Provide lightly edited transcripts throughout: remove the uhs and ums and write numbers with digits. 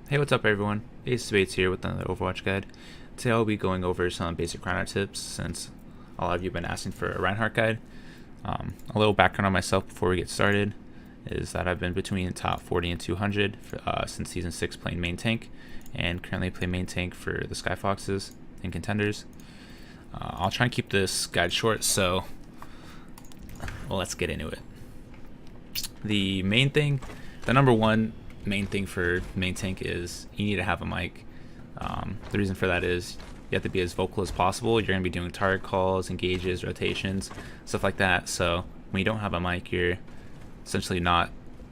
Hey, what's up everyone? AceOFSpades here with another Overwatch guide. Today I'll be going over some basic Reinhardt tips since a lot of you have been asking for a Reinhardt guide. A little background on myself before we get started is that I've been between the top 40 and 200 since Season 6 playing main tank, and currently play main tank for the Skyfoxes and Contenders. I'll try and keep this guide short, so let's get into it. The number one main thing for main tank is you need to have a mic. The reason for that is you have to be as vocal as possible. You're going to be doing target calls, engages, rotations, stuff like that. So when you don't have a mic, you're essentially not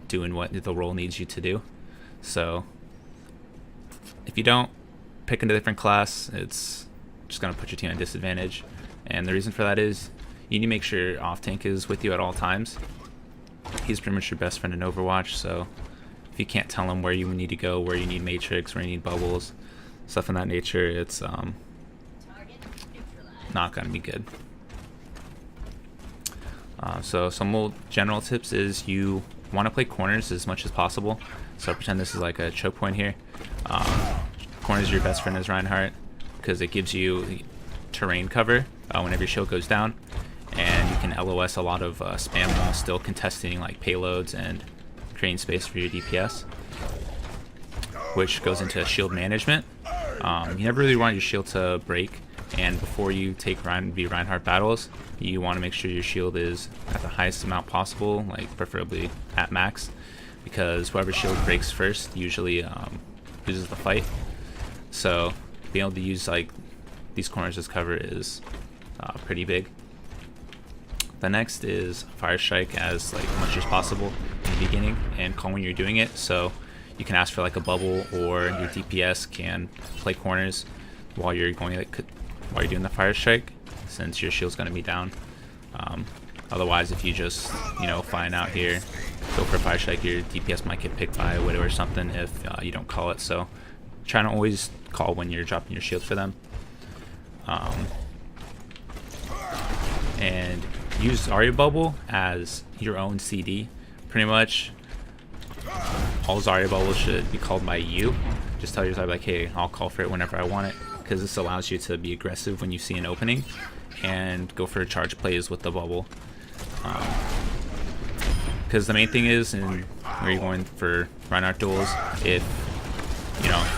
doing what the role needs you to do. So if you don't pick a different class, it's just going to put your team at a disadvantage. And the reason for that is you need to make sure off tank is with you at all times. He's pretty much your best friend in Overwatch, so if you can't tell him where you need to go, where you need matrix, where you need bubbles, stuff in that nature, it's not gonna be good. So some more general tips is you want to play corners as much as possible. So pretend this is like a choke point here. Corners your best friend as Reinhardt because it gives you terrain cover whenever your shield goes down, and you can LOS a lot of spam while still contesting like payloads and creating space for your DPS, which goes into shield management. You never really want your shield to break, and before you take Reinhardt battles, you want to make sure your shield is at the highest amount possible, like preferably at max, because whoever shield breaks first usually loses the fight. So being able to use like these corners as cover is pretty big. The next is fire strike as like much as possible in the beginning and call when you're doing it. So you can ask for like a bubble, or your DPS can play corners while you're doing the fire strike, since your shield's going to be down. Otherwise, if you just flying out here, go for a fire strike, your DPS might get picked by a widow or something if you don't call it. So try to always call when you're dropping your shield for them. And use Zarya bubble as your own CD. Pretty much all Zarya bubbles should be called by you. Just tell your Zarya like, hey, I'll call for it whenever I want it, because this allows you to be aggressive when you see an opening and go for charge plays with the bubble. Because the main thing is, and where you're going for Reinhardt duels, if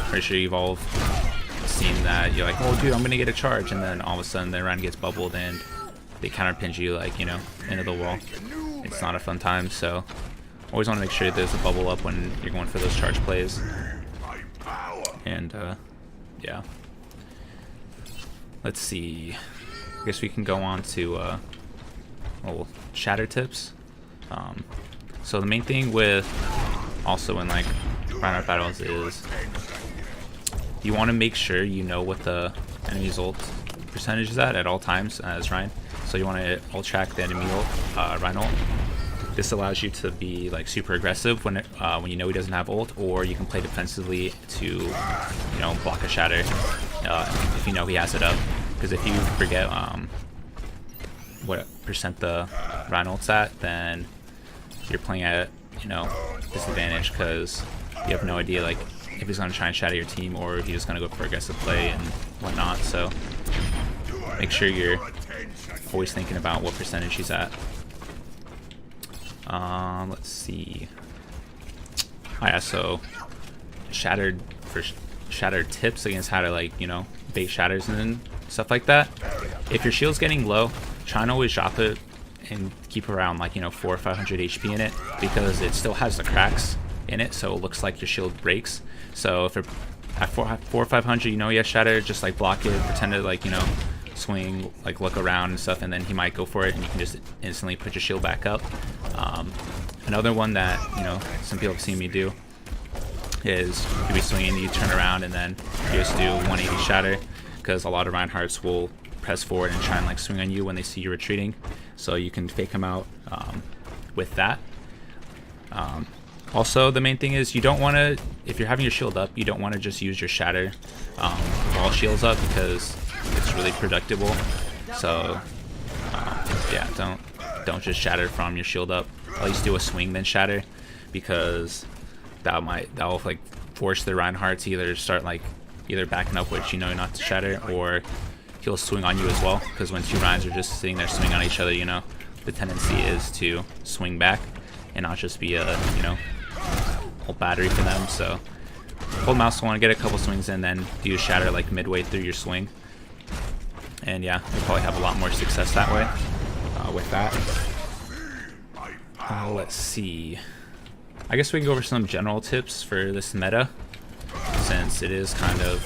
pretty sure you've all seen that you're like, oh dude, I'm gonna get a charge, and then all of a sudden the round gets bubbled and they counter pinch you like into the wall. It's not a fun time, so always want to make sure there's a bubble up when you're going for those charge plays. And yeah, let's see, I guess we can go on to little shatter tips. So the main thing with also in like Reinhardt battles is you want to make sure you know what the enemy's ult percentage is at all times as Ryan. So you want to ult track the enemy ult, Ryan ult. This allows you to be like super aggressive when you know he doesn't have ult, or you can play defensively to block a shatter if you know he has it up. Because if you forget what percent the Ryan ult's at, then you're playing at disadvantage, because you have no idea like if he's gonna try and shatter your team, or if he's just gonna go for aggressive play and whatnot. So make sure you're always thinking about what percentage he's at. Let's see. Oh yeah, so shattered tips against how to bait shatters and stuff like that. If your shield's getting low, try and always drop it and keep around 400 or 500 HP in it, because it still has the cracks in it, so it looks like your shield breaks. So if it at 400 or 500, you has shatter, just block it, pretend to swing, look around and stuff, and then he might go for it, and you can just instantly put your shield back up. Another one that some people have seen me do is you be swinging, you turn around, and then you just do 180 shatter, because a lot of Reinhardts will press forward and try and swing on you when they see you retreating, so you can fake them out with that. Also, the main thing is you don't want to, if you're having your shield up, you don't want to just use your shatter with all shields up, because it's really predictable. So yeah, don't just shatter from your shield up. At least do a swing then shatter, because that'll force the Reinhardt to either start like either backing up, which you know not to shatter, or he'll swing on you as well. Because when two Reins are just sitting there swinging on each other, you know, the tendency is to swing back and not just be a, you know, whole battery for them. So hold mouse one, get a couple swings in, then do a shatter like midway through your swing. And yeah, you'll probably have a lot more success that way with that. Let's see. I guess we can go over some general tips for this meta, since it is kind of,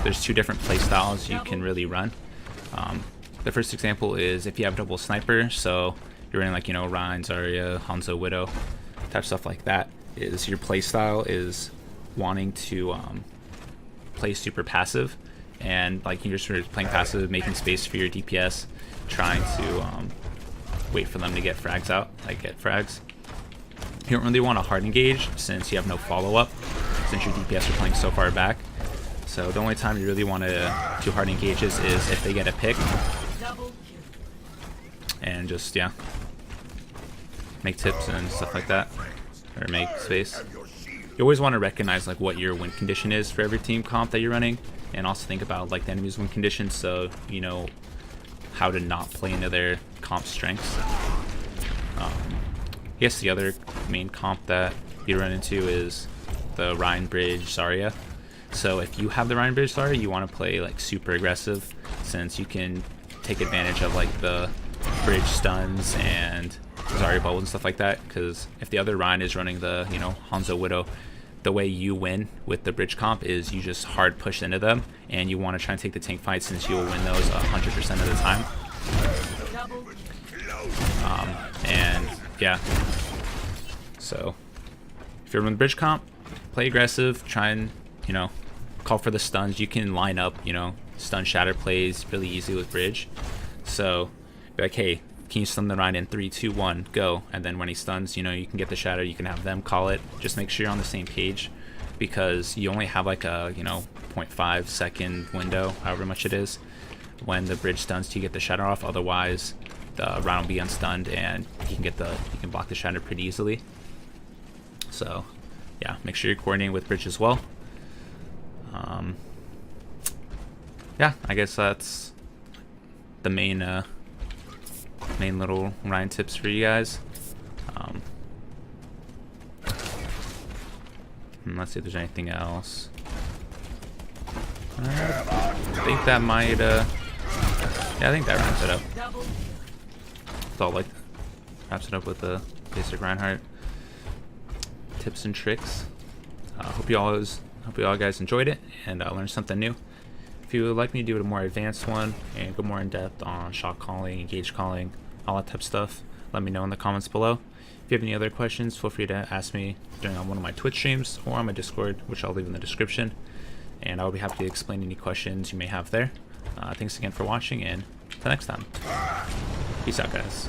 there's two different play styles you can really run. The first example is if you have double sniper, so you're running like, you know, Rein, Zarya, Hanzo, Widow, type stuff like that, is your play style is wanting to play super passive, and like you're sort of playing passive, making space for your DPS, trying to wait for them to get frags out, like get frags. You don't really want to hard engage since you have no follow-up, since your DPS are playing so far back. So the only time you really want to do hard engages is if they get a pick, and just, yeah, make tips and stuff like that, or make space. You always want to recognize like what your win condition is for every team comp that you're running, and also think about like the enemy's win condition, so you know how to not play into their comp strengths. I guess the other main comp that you run into is the Rein Bridge Zarya. So if you have the Rein Bridge Zarya, you want to play like super aggressive, since you can take advantage of like the bridge stuns and Zarya bubbles and stuff like that. Because if the other Rein is running the, you know, Hanzo Widow, the way you win with the bridge comp is you just hard push into them, and you want to try and take the tank fight, since you will win those 100% of the time. And yeah, so if you're running the bridge comp, play aggressive, try and, you know, call for the stuns. You can line up, you know, stun shatter plays really easy with bridge. So be like, hey, can you stun the Rein in 3, 2, 1, go? And then when he stuns, you know, you can get the shatter, you can have them call it. Just make sure you're on the same page, because you only have like a, you know, 0.5 second window, however much it is, when the bridge stuns to get the shatter off. Otherwise the Rein will be unstunned and you can block the shatter pretty easily. So yeah, make sure you're coordinating with bridge as well. Yeah, I guess that's the main little Rein tips for you guys. Let's see if there's anything else. I think that might yeah, I think that wraps it up. So like wraps it up with the basic Reinhardt tips and tricks. Hope you all guys enjoyed it and learned something new. If you would like me to do a more advanced one and go more in depth on shot calling, engage calling, all that type of stuff, let me know in the comments below. If you have any other questions, feel free to ask me during one of my Twitch streams or on my Discord, which I'll leave in the description, and I'll be happy to explain any questions you may have there. Thanks again for watching, and until next time, peace out, guys.